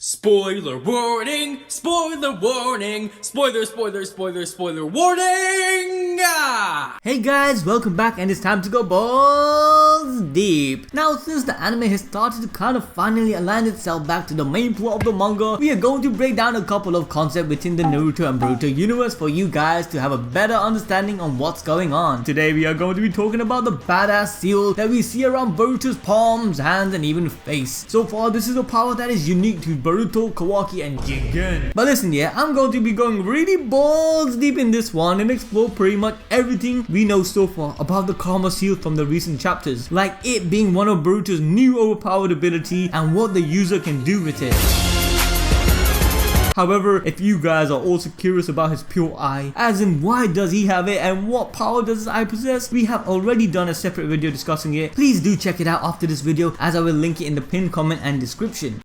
Spoiler warning! Spoiler warning! Spoiler warning! Hey guys, welcome back and it's time to go balls deep. Now since the anime has started to kind of finally align itself back to the main plot of the manga, we are going to break down a couple of concepts within the Naruto and Boruto universe for you guys to have a better understanding on what's going on. Today we are going to be talking about the badass seal that we see around Boruto's palms, hands and even face. So far this is a power that is unique to Boruto, Kawaki and Jigen. But listen here, I'm going to be going really balls deep in this one and explore pretty much everything we know so far about the Karma Seal from the recent chapters, like it being one of Boruto's new overpowered ability and what the user can do with it. However, if you guys are also curious about his pure eye, as in why does he have it and what power does his eye possess, we have already done a separate video discussing it. Please do check it out after this video, as I will link it in the pinned comment and description.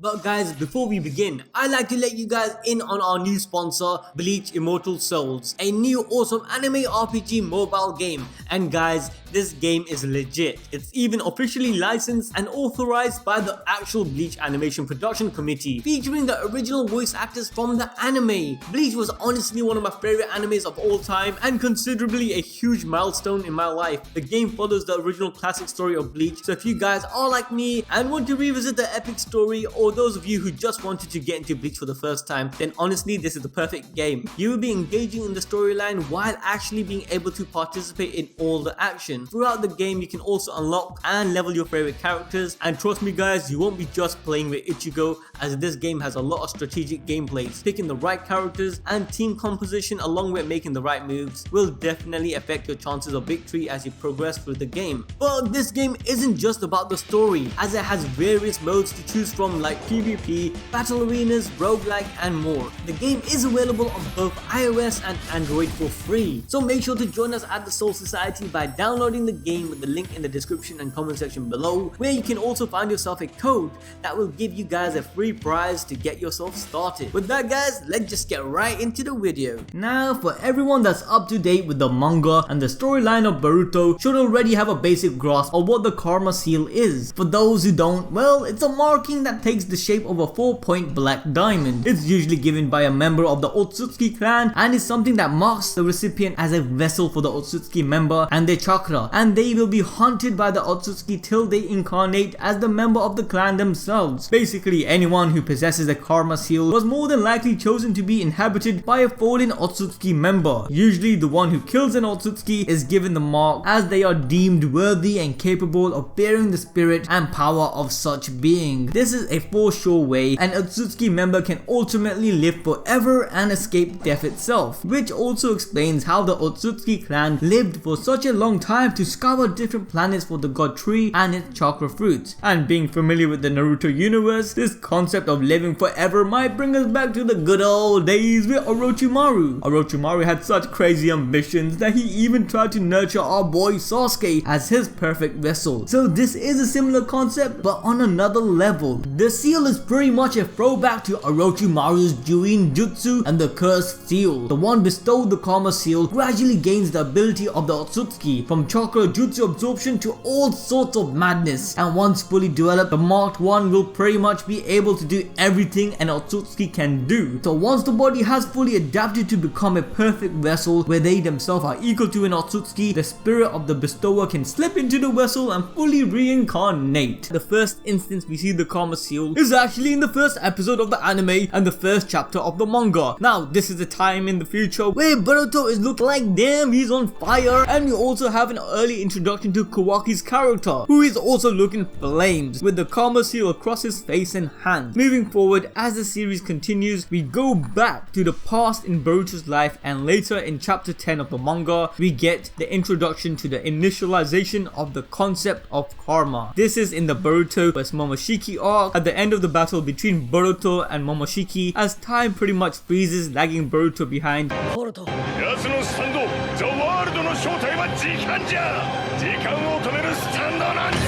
But guys, before we begin, I'd like to let you guys in on our new sponsor, Bleach Immortal Souls, a new awesome anime RPG mobile game. And guys, this game is legit. It's even officially licensed and authorized by the actual Bleach Animation Production Committee, featuring the original voice actors from the anime. Bleach was honestly one of my favorite animes of all time and considerably a huge milestone in my life. The game follows the original classic story of Bleach, so if you guys are like me and want to revisit the epic story, or those of you who just wanted to get into Bleach for the first time, then honestly this is the perfect game. You will be engaging in the storyline while actually being able to participate in all the action. Throughout the game you can also unlock and level your favorite characters, and trust me guys, you won't be just playing with Ichigo, as this game has a lot of strategic gameplays. Picking the right characters and team composition along with making the right moves will definitely affect your chances of victory as you progress through the game. But this game isn't just about the story, as it has various modes to choose from like PvP, battle arenas, roguelike and more. The game is available on both iOS and Android for free, so make sure to join us at the Soul Society by downloading the game with the link in the description and comment section below, where you can also find yourself a code that will give you guys a free prize to get yourself started. With that guys, let's just get right into the video. Now for everyone that's up to date with the manga and the storyline of Boruto should already have a basic grasp of what the Karma Seal is. For those who don't, well, it's a marking that takes the shape of a 4-point black diamond. It's usually given by a member of the Otsutsuki clan and is something that marks the recipient as a vessel for the Otsutsuki member and their chakra, and they will be hunted by the Otsutsuki till they incarnate as the member of the clan themselves. Basically anyone who possesses a Karma Seal was more than likely chosen to be inhabited by a fallen Otsutsuki member. Usually the one who kills an Otsutsuki is given the mark, as they are deemed worthy and capable of bearing the spirit and power of such being. This is a for sure way an Otsutsuki member can ultimately live forever and escape death itself, which also explains how the Otsutsuki clan lived for such a long time to scour different planets for the god tree and its chakra fruits. And being familiar with the Naruto universe, this concept of living forever might bring us back to the good old days with Orochimaru. Orochimaru had such crazy ambitions that he even tried to nurture our boy Sasuke as his perfect vessel. So this is a similar concept but on another level. The seal is pretty much a throwback to Orochimaru's Juin Jutsu and the Cursed Seal. The one bestowed, the Karma Seal, gradually gains the ability of the Otsutsuki, from chakra jutsu absorption to all sorts of madness, and once fully developed, the marked one will pretty much be able to do everything an Otsutsuki can do. So once the body has fully adapted to become a perfect vessel where they themselves are equal to an Otsutsuki, the spirit of the bestower can slip into the vessel and fully reincarnate. The first instance we see the Karma Seal is actually in the first episode of the anime and the first chapter of the manga. Now this is a time in the future where Boruto is looking like damn he's on fire, and we also have an early introduction to Kawaki's character, who is also looking flames with the Karma Seal across his face and hands. Moving forward, as the series continues, we go back to the past in Boruto's life, and later in chapter 10 of the manga we get the introduction to the initialization of the concept of karma. This is in the Boruto vs Momoshiki arc at the end of the battle between Boruto and Momoshiki, as time pretty much freezes, lagging Boruto behind. Boruto. 時間を止めるスタンドなんだ。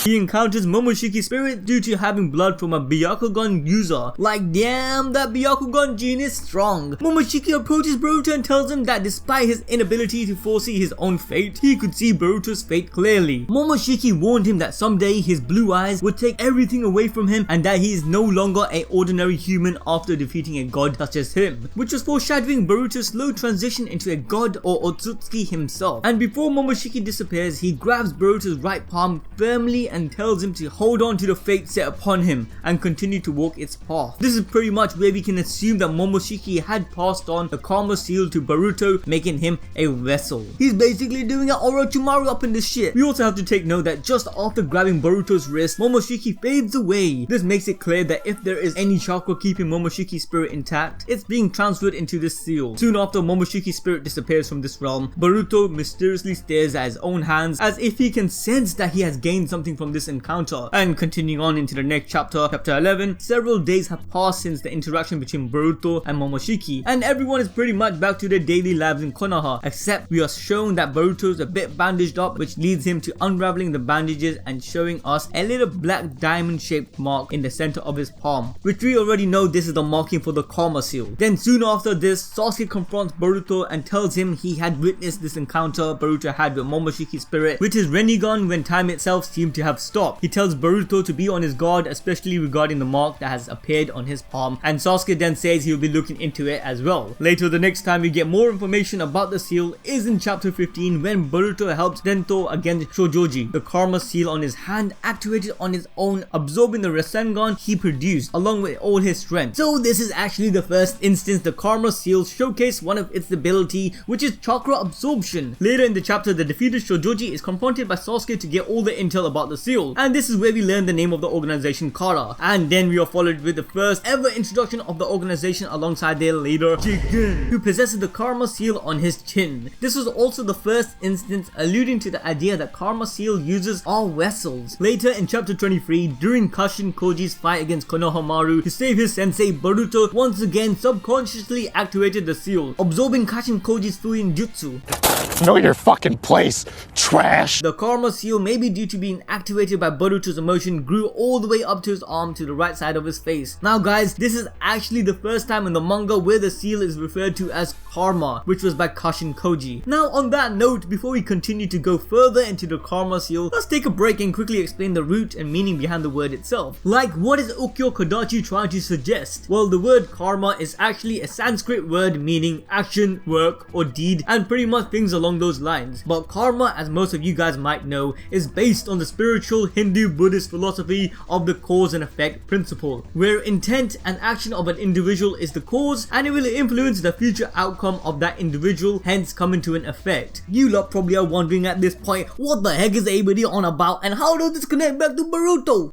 He encounters Momoshiki's spirit due to having blood from a Byakugan user. Like damn, that Byakugan gene is strong. Momoshiki approaches Boruto and tells him that despite his inability to foresee his own fate, he could see Boruto's fate clearly. Momoshiki warned him that someday his blue eyes would take everything away from him and that he is no longer an ordinary human after defeating a god such as him, which was foreshadowing Boruto's slow transition into a god or Otsutsuki himself. And before Momoshiki disappears, he grabs Boruto's right palm firmly and tells him to hold on to the fate set upon him and continue to walk its path. This is pretty much where we can assume that Momoshiki had passed on the Karma Seal to Boruto, making him a vessel. He's basically doing an Orochimaru up in this shit. We also have to take note that just after grabbing Boruto's wrist, Momoshiki fades away. This makes it clear that if there is any chakra keeping Momoshiki's spirit intact, it's being transferred into this seal. Soon after Momoshiki's spirit disappears from this realm, Boruto mysteriously stares at his own hands as if he can sense that he has gained something from this encounter. And continuing on into the next chapter, chapter 11, several days have passed since the interaction between Boruto and Momoshiki, and everyone is pretty much back to their daily lives in Konoha, except we are shown that Boruto is a bit bandaged up, which leads him to unraveling the bandages and showing us a little black diamond shaped mark in the center of his palm, which we already know this is the marking for the Karma Seal. Then soon after this, Sasuke confronts Boruto and tells him he had witnessed this encounter Boruto had with Momoshiki's spirit with his Rinnegan when time itself seemed to have stopped. He tells Boruto to be on his guard, especially regarding the mark that has appeared on his palm, and Sasuke then says he will be looking into it as well. Later, the next time we get more information about the seal is in chapter 15 when Boruto helps Dento against Shojoji. The Karma Seal on his hand activated on his own, absorbing the Rasengan he produced along with all his strength. So this is actually the first instance the Karma Seal showcased one of its ability, which is chakra absorption. Later in the chapter, the defeated Shojoji is confronted by Sasuke to get all the intel about the seal, and this is where we learn the name of the organization, Kara, and then we are followed with the first ever introduction of the organization alongside their leader Jigen, who possesses the Karma Seal on his chin. This was also the first instance alluding to the idea that Karma Seal users are vessels. Later in chapter 23, during Kashin Koji's fight against Konohamaru to save his sensei, Boruto once again subconsciously activated the seal, absorbing Kashin Koji's Fuin Jutsu. Know your fucking place, trash! The Karma Seal, maybe due to being activated by Boruto's emotion, grew all the way up to his arm to the right side of his face. Now guys, this is actually the first time in the manga where the seal is referred to as Karma, which was by Kashin Koji. Now on that note, before we continue to go further into the Karma Seal, let's take a break and quickly explain the root and meaning behind the word itself. Like, what is Ukkyo Kodachi trying to suggest? Well, the word karma is actually a Sanskrit word meaning action, work, or deed, and pretty much things along those lines. But karma, as most of you guys might know, is based on the spiritual Hindu-Buddhist philosophy of the cause and effect principle, where intent and action of an individual is the cause and it will influence the future outcome of that individual, hence coming to an effect. You lot probably are wondering at this point, what the heck is everybody on about and how does this connect back to Boruto?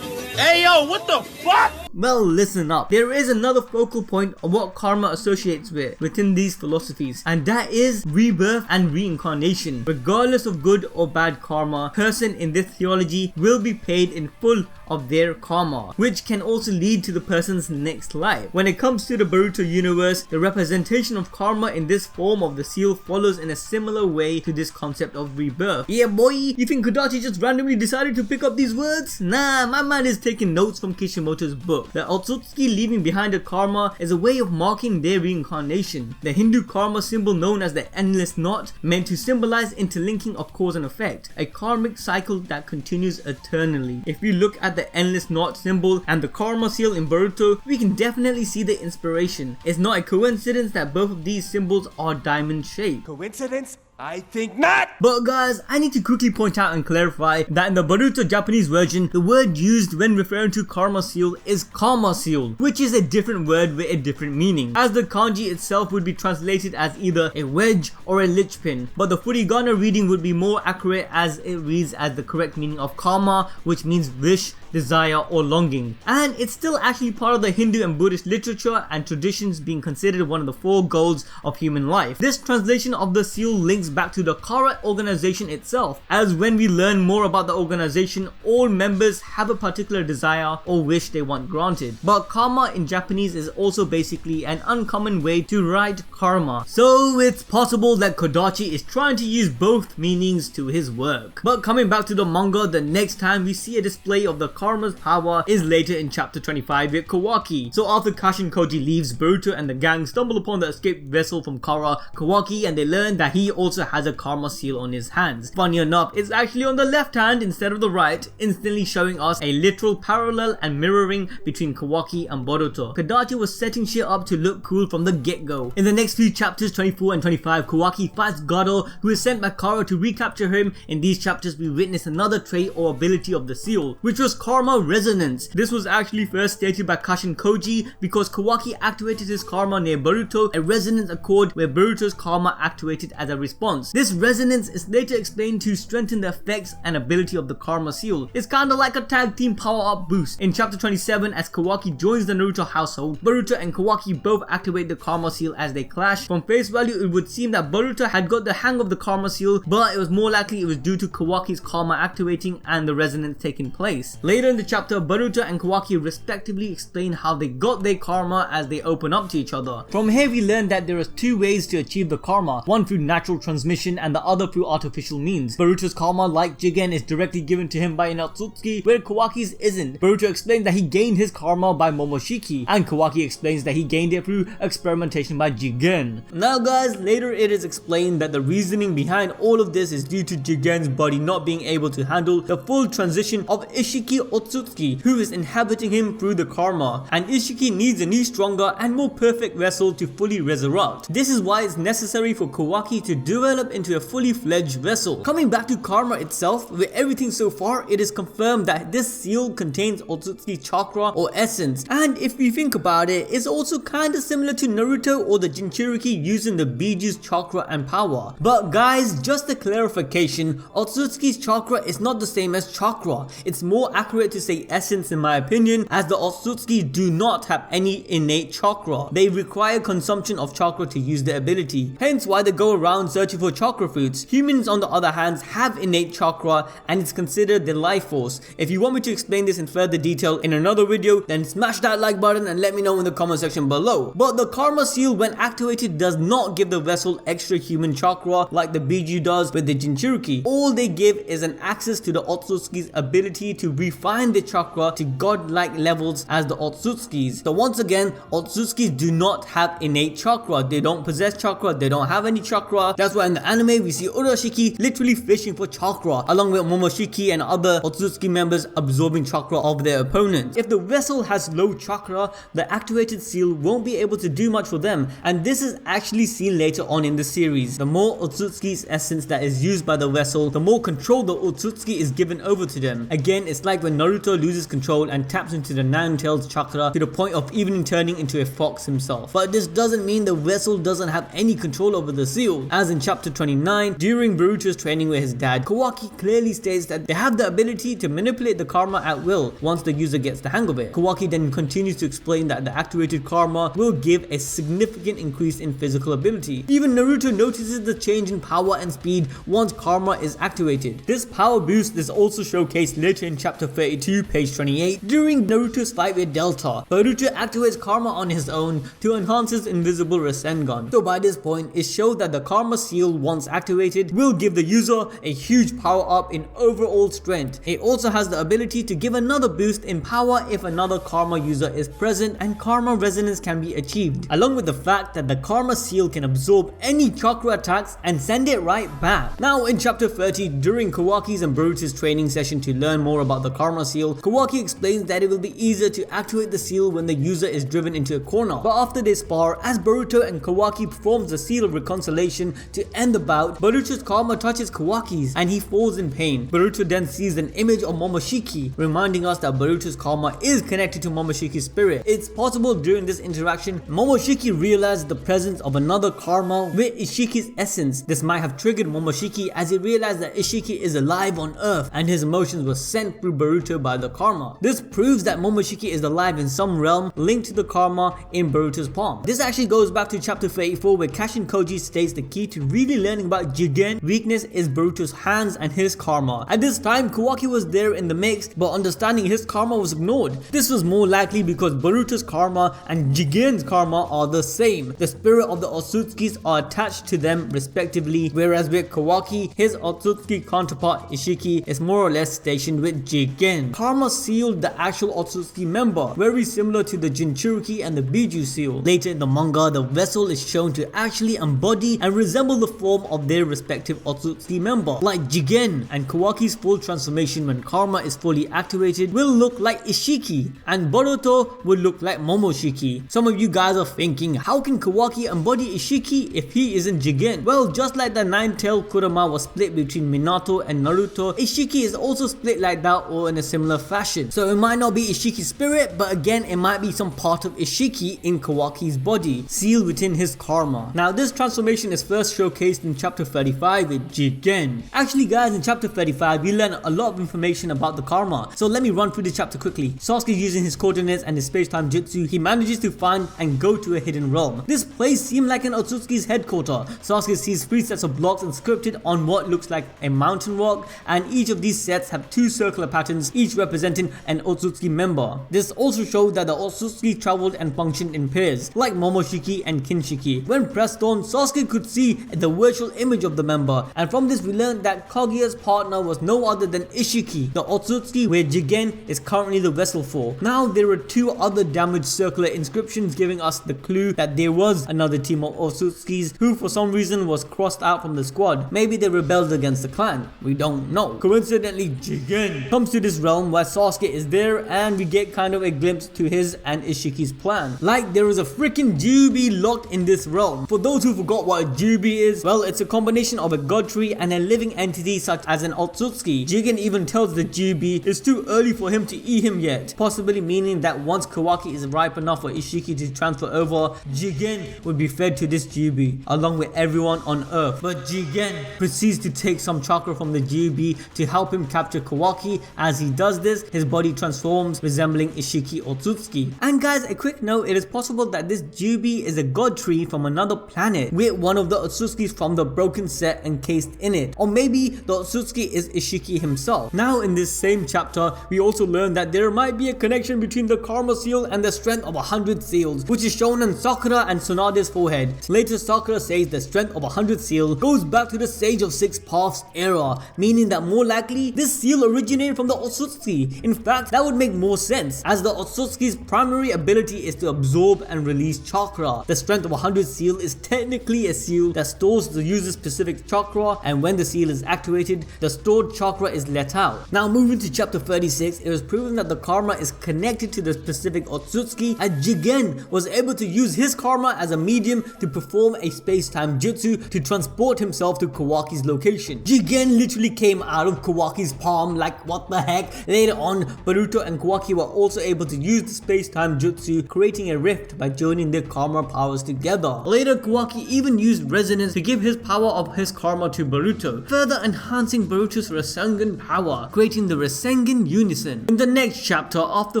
Hey yo, what the fuck? Well, listen up. There is another focal point of what karma associates with within these philosophies, and that is rebirth and reincarnation. Regardless of good or bad karma, person in this theology will be paid in full of their karma, which can also lead to the person's next life. When it comes to the Boruto universe, the representation of karma in this form of the seal follows in a similar way to this concept of rebirth. Yeah boy, you think Kodachi just randomly decided to pick up these words? Nah, my man is taking notes from Kishimoto's book. The Otsutsuki leaving behind the karma is a way of marking their reincarnation. The Hindu karma symbol known as the endless knot, meant to symbolize interlinking of cause and effect, a karmic cycle that continues eternally. If we look at the endless knot symbol and the Karma Seal in Boruto, we can definitely see the inspiration. It's not a coincidence that both of these symbols are diamond shaped. Coincidence? I think not! But guys, I need to quickly point out and clarify that in the Boruto Japanese version, the word used when referring to Karma Seal is Karma Seal, which is a different word with a different meaning, as the kanji itself would be translated as either a wedge or a lich pin, but the furigana reading would be more accurate as it reads as the correct meaning of karma, which means wish, desire, or longing. And it's still actually part of the Hindu and Buddhist literature and traditions, being considered one of the 4 goals of human life. This translation of the seal links links back to the Kara organization itself, as when we learn more about the organization, all members have a particular desire or wish they want granted. But karma in Japanese is also basically an uncommon way to write karma, so it's possible that Kodachi is trying to use both meanings to his work. But coming back to the manga, the next time we see a display of the karma's power is later in chapter 25 with Kawaki. So after Kashin Koji leaves, Boruto and the gang stumble upon the escaped vessel from Kawaki, and they learn that he also has a karma seal on his hands. Funny enough, it's actually on the left hand instead of the right, instantly showing us a literal parallel and mirroring between Kawaki and Boruto. Kodachi was setting shit up to look cool from the get-go. In the next few chapters 24 and 25, Kawaki fights Gado, who is sent by Kara to recapture him. In these chapters we witness another trait or ability of the seal, which was karma resonance. This was actually first stated by Kashin Koji because Kawaki activated his karma near Boruto, a resonance accord where Boruto's karma activated as a response. This resonance is later explained to strengthen the effects and ability of the karma seal. It's kinda like a tag team power up boost. In chapter 27, as Kawaki joins the Naruto household, Boruto and Kawaki both activate the karma seal as they clash. From face value, it would seem that Boruto had got the hang of the karma seal, but it was more likely it was due to Kawaki's karma activating and the resonance taking place. Later in the chapter, Boruto and Kawaki respectively explain how they got their karma as they open up to each other. From here we learn that there are two ways to achieve the karma, one through natural transmission and the other through artificial means. Boruto's karma, like Jigen, is directly given to him by an Otsutsuki, where Kawaki's isn't. Boruto explains that he gained his karma by Momoshiki, and Kawaki explains that he gained it through experimentation by Jigen. Now guys, later it is explained that the reasoning behind all of this is due to Jigen's body not being able to handle the full transition of Isshiki Otsutsuki, who is inhabiting him through the karma, and Isshiki needs a new, stronger and more perfect vessel to fully resurrect. This is why it's necessary for Kawaki to develop into a fully fledged vessel. Coming back to karma itself, with everything so far, it is confirmed that this seal contains Otsutsuki chakra or essence, and if we think about it, it's also kinda similar to Naruto or the Jinchuriki using the Biju's chakra and power. But guys, just a clarification, Otsutsuki's chakra is not the same as chakra. It's more accurate to say essence in my opinion, as the Otsutsuki do not have any innate chakra. They require consumption of chakra to use the ability, hence why they go around searching for chakra fruits. Humans on the other hand have innate chakra and it's considered the life force. If you want me to explain this in further detail in another video, then smash that like button and let me know in the comment section below. But the karma seal, when activated, does not give the vessel extra human chakra like the Biju does with the Jinchuriki. All they give is an access to the Otsutsuki's ability to refine the chakra to godlike levels as the Otsutsukis. So once again, Otsutsukis do not have innate chakra. They don't possess chakra, they don't have any chakra. That's why in the anime we see Urashiki literally fishing for chakra, along with Momoshiki and other Otsutsuki members absorbing chakra of their opponents. If the vessel has low chakra, the activated seal won't be able to do much for them, and this is actually seen later on in the series. The more Otsutsuki's essence that is used by the vessel, the more control the Otsutsuki is given over to them. Again, it's like when Naruto loses control and taps into the Nine-Tails chakra to the point of even turning into a fox himself. But this doesn't mean the vessel doesn't have any control over the seal, as in chapter 29, during Boruto's training with his dad, Kawaki clearly states that they have the ability to manipulate the karma at will once the user gets the hang of it. Kawaki then continues to explain that the activated karma will give a significant increase in physical ability. Even Naruto notices the change in power and speed once karma is activated. This power boost is also showcased later in chapter 32, page 28, during Naruto's fight with Delta. Boruto activates karma on his own to enhance his invisible Rasengan. So by this point, it showed that the karma seal, once activated, will give the user a huge power up in overall strength. It also has the ability to give another boost in power if another karma user is present, and karma resonance can be achieved, along with the fact that the karma seal can absorb any chakra attacks and send it right back. Now in chapter 30, during Kawaki's and Boruto's training session to learn more about the karma seal, Kawaki explains that it will be easier to activate the seal when the user is driven into a corner. But after they spar, as Boruto and Kawaki performs the seal of reconciliation to end the bout, Boruto's karma touches Kawaki's and he falls in pain. Boruto then sees an image of Momoshiki, reminding us that Boruto's karma is connected to Momoshiki's spirit. It's possible during this interaction, Momoshiki realized the presence of another karma with Ishiki's essence. This might have triggered Momoshiki as he realized that Isshiki is alive on Earth and his emotions were sent through Boruto by the karma. This proves that Momoshiki is alive in some realm linked to the karma in Boruto's palm. This actually goes back to chapter 34 where Kashin Koji states the key to really learning about Jigen, weakness is Boruto's hands and his karma. At this time, Kawaki was there in the mix, but understanding his karma was ignored. This was more likely because Boruto's karma and Jigen's karma are the same. The spirit of the Otsutsukis are attached to them respectively, whereas with Kawaki, his Otsutsuki counterpart Isshiki is more or less stationed with Jigen. Karma sealed the actual Otsutsuki member, very similar to the Jinchuriki and the Biju seal. Later in the manga, the vessel is shown to actually embody and resemble the form of their respective Otsutsuki member. Like Jigen, and Kawaki's full transformation when karma is fully activated will look like Isshiki, and Boruto will look like Momoshiki. Some of you guys are thinking, how can Kawaki embody Isshiki if he isn't Jigen? Well, just like the nine-tailed Kurama was split between Minato and Naruto, Isshiki is also split like that or in a similar fashion. So it might not be Ishiki's spirit, but again it might be some part of Isshiki in Kawaki's body, sealed within his karma. Now this transformation is first showcased in chapter 35 with Jigen. Actually guys, in chapter 35 we learn a lot of information about the karma, so let me run through this chapter quickly. Sasuke, using his coordinates and his space-time jutsu, he manages to find and go to a hidden realm. This place seemed like an Otsutsuki's headquarters. Sasuke sees 3 sets of blocks inscripted on what looks like a mountain rock, and each of these sets have 2 circular patterns, each representing an Otsutsuki member. This also showed that the Otsutsuki traveled and functioned in pairs, like Momoshiki and Kinshiki. When pressed on, Sasuke could see the virtual image of the member, and from this we learned that Kaguya's partner was no other than Isshiki, the Otsutsuki where Jigen is currently the vessel for. Now there are 2 other damaged circular inscriptions giving us the clue that there was another team of Otsutsukis who for some reason was crossed out from the squad. Maybe they rebelled against the clan, we don't know. Coincidentally, Jigen comes to this realm while Sasuke is there, and we get kind of a glimpse to his and Ishiki's plan. Like there is a freaking Jubi locked in this realm. For those who forgot what a Jubi is, well, it's a combination of a god tree and a living entity such as an Otsutsuki. Jigen even tells the Jubi it's too early for him to eat him yet, possibly meaning that once Kawaki is ripe enough for Isshiki to transfer over, Jigen would be fed to this Jubi along with everyone on earth. But Jigen proceeds to take some chakra from the Jubi to help him capture Kawaki. As he does this, his body transforms, resembling Isshiki Otsutsuki. And guys, a quick note, it is possible that this Jubi is a god tree from another planet with one of the Otsutsukis from the broken set encased in it, or maybe the Otsutsuki is Isshiki himself. Now in this same chapter, we also learn that there might be a connection between the Karma Seal and the strength of 100 seals, which is shown on Sakura and Tsunade's forehead. Later, Sakura says the strength of 100 seal goes back to the Sage of 6 Paths era, meaning that more likely this seal originated from the Otsutsuki. In fact, that would make more sense, as the Otsutsuki's primary ability is to absorb and release chakra. The strength of 100 seal is technically a seal that stores the user's specific chakra, and when the seal is activated, the stored chakra is let out. Now moving to chapter 36, it was proven that the karma is connected to the specific Otsutsuki, and Jigen was able to use his karma as a medium to perform a space-time jutsu to transport himself to Kawaki's location. Jigen literally came out of Kawaki's palm, like what the heck. Later on, Boruto and Kawaki were also able to use the space-time jutsu, creating a rift by joining their karma powers together. Later, Kawaki even used resonance to give his power of his karma to Boruto, further enhancing Boruto's Rasengan power, creating the Rasengan unison. In the next chapter, after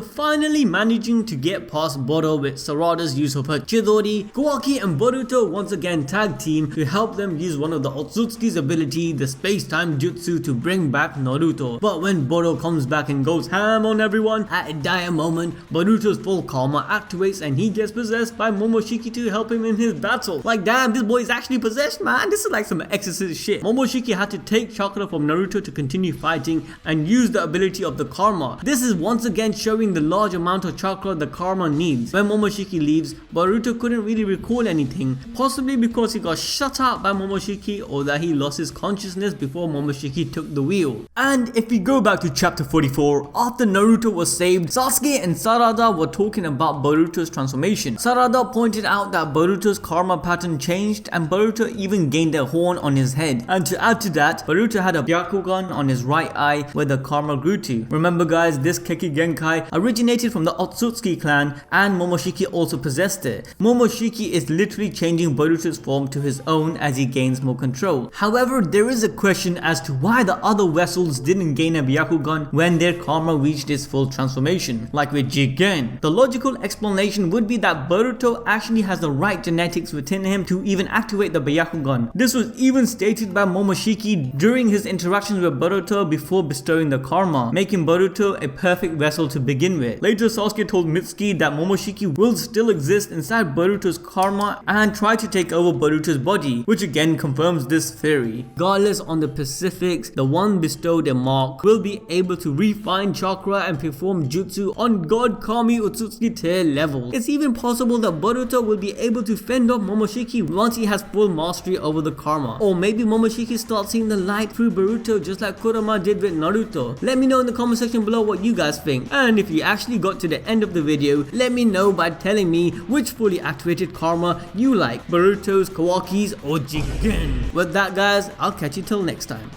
finally managing to get past Boruto with Sarada's use of her Chidori, Kawaki and Boruto once again tag team to help them use one of the Otsutsuki's ability, the space-time jutsu, to bring back Naruto. But when Boruto comes back and goes ham on everyone, at a dire moment, Boruto's full karma activates and he gets possessed by Momoshiki to help him in his battle. Like damn, this boy is actually possessed, man. This is like some exorcist shit. Momoshiki had to take chakra from Naruto to continue fighting and use the ability of the karma. This is once again showing the large amount of chakra the karma needs. When Momoshiki leaves, Boruto couldn't really recall anything, possibly because he got shut out by Momoshiki or that he lost his consciousness before Momoshiki took the wheel. And if we go back to chapter 44, after Naruto was saved, Sasuke and Sarada were talking about Boruto's transformation. Sarada pointed out that Boruto's karma pattern changed and Boruto even gained a horn on his head. And to add to that, Boruto had a Byakugan on his right eye where the karma grew to. Remember guys, this Keki Genkai originated from the Otsutsuki clan and Momoshiki also possessed it. Momoshiki is literally changing Boruto's form to his own as he gains more control. However, there is a question as to why the other vessels didn't gain a Byakugan when their karma reached its full transformation, like with Jigen. The logical explanation would be that Boruto actually has the right genetics within him to even activate the Byakugan Byakugan. This was even stated by Momoshiki during his interactions with Boruto before bestowing the karma, making Boruto a perfect vessel to begin with. Later, Sasuke told Mitsuki that Momoshiki will still exist inside Boruto's karma and try to take over Boruto's body, which again confirms this theory. Regardless on the specifics, the one bestowed a mark will be able to refine chakra and perform jutsu on God Kami Otsutsuki tier level. It's even possible that Boruto will be able to fend off Momoshiki once he has full mastery over the karma. Or maybe Momoshiki starts seeing the light through Boruto just like Kurama did with Naruto. Let me know in the comment section below what you guys think, and if you actually got to the end of the video, let me know by telling me which fully activated karma you like, Boruto's, Kawaki's or Jigen. With that guys, I'll catch you till next time.